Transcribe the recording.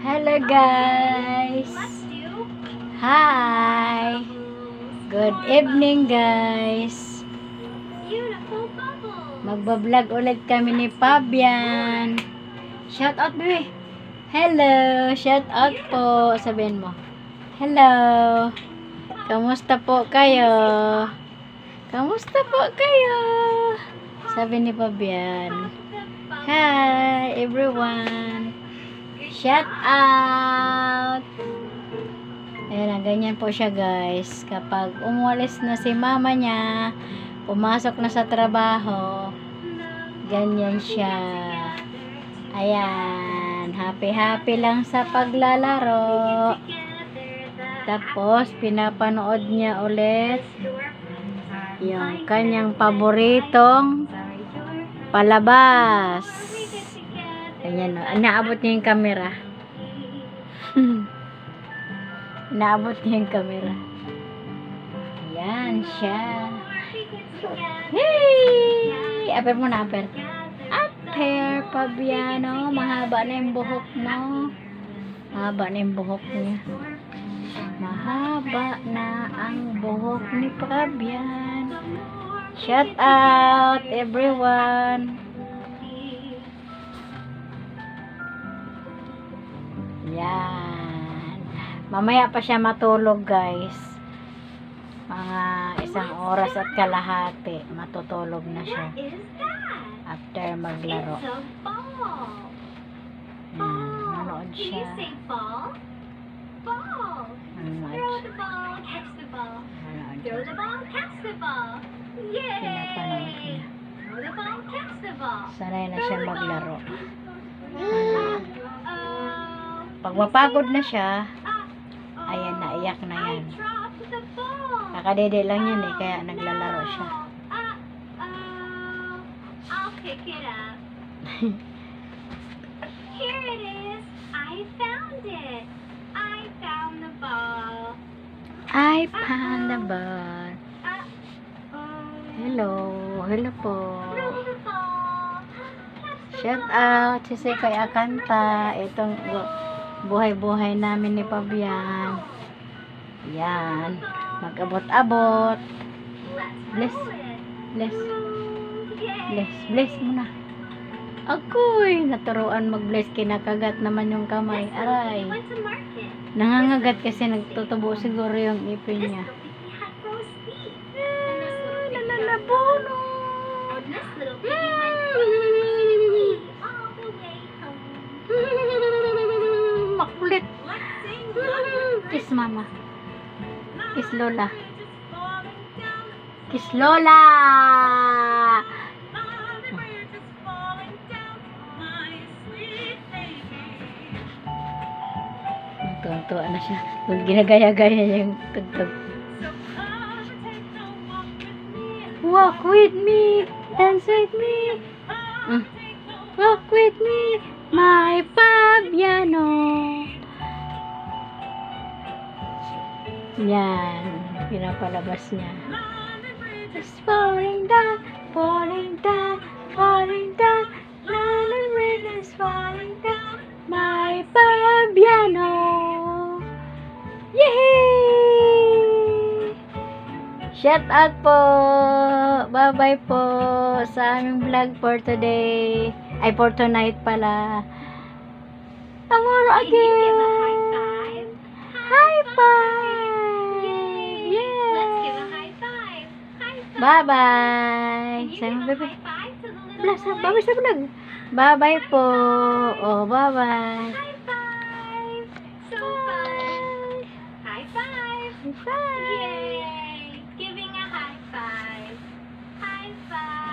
Hello guys. Hi. Good evening guys. Magbablog ulit kami ni Fabian. Shout out baby. Hello, shout out po. Sabihin mo. Hello. Kamusta po kayo? Kamusta po kayo? Sabi ni Fabian. Hi everyone. Shout out. Ayan, ganyan po siya guys. Kapag umuwalis na si mama niya, pumasok na sa trabaho, ganyan siya. Ayan, happy lang sa paglalaro. Tapos, pinapanood niya ulit yung kanyang paboritong palabas. Ayan o, inaabot niya yung camera. Inaabot niya yung camera. Ayan siya. Hey! Aper mo na, aper. Aper, Fabiano. Mahaba na yung buhok mo. Mahaba na yung buhok niya. Mahaba na ang buhok ni Fabian. Shout out everyone. Yan. Mamaya pa siya matulog guys. Mga 1 oras at kalahati. Matutulog na siya. After maglaro. Manood siya. Manood siya. Pinapanood niya. Sanay na siya maglaro. Pag mapagod na siya, ayan, naiyak na yan. Kakadede lang yan eh, kaya naglalaro siya. I'll pick it up. Here it is. I found it. I found the ball. I found the ball. Hello. Hello po. Throw the ball. Shout out si Kay Akanta. Itong buhay-buhay namin ni Fabian. Yan. Mag-abot-abot. Bless. Bless. Bless. Bless muna. Ako'y naturuan mag-bless. Kinakagat naman yung kamay. Aray. Nangangagat kasi nagtutubo siguro yung ipin niya. Nalalabunod. Makulit. Kiss mama. Kiss Lola. Kiss Lola. Tuwan-tuwa na siya. Ginagaya-gaya niya yung tugtog. Walk with me. Dance with me. Walk with me. My Fabiano. Yan. Pinapalabas niya. It's falling down. Falling down. Falling down. London rain is falling down. My Fabiano. Yay! Shout out po. Bye-bye po sa aming vlog for today. Ay, for tonight pala. Tomorrow again. High five. Yeah. Let's give a high five. High five. Bye-bye. You Sabi mo, give a bebe. high five to the little Bye-bye boy. sa vlog. Bye-bye po. Oh, bye-bye.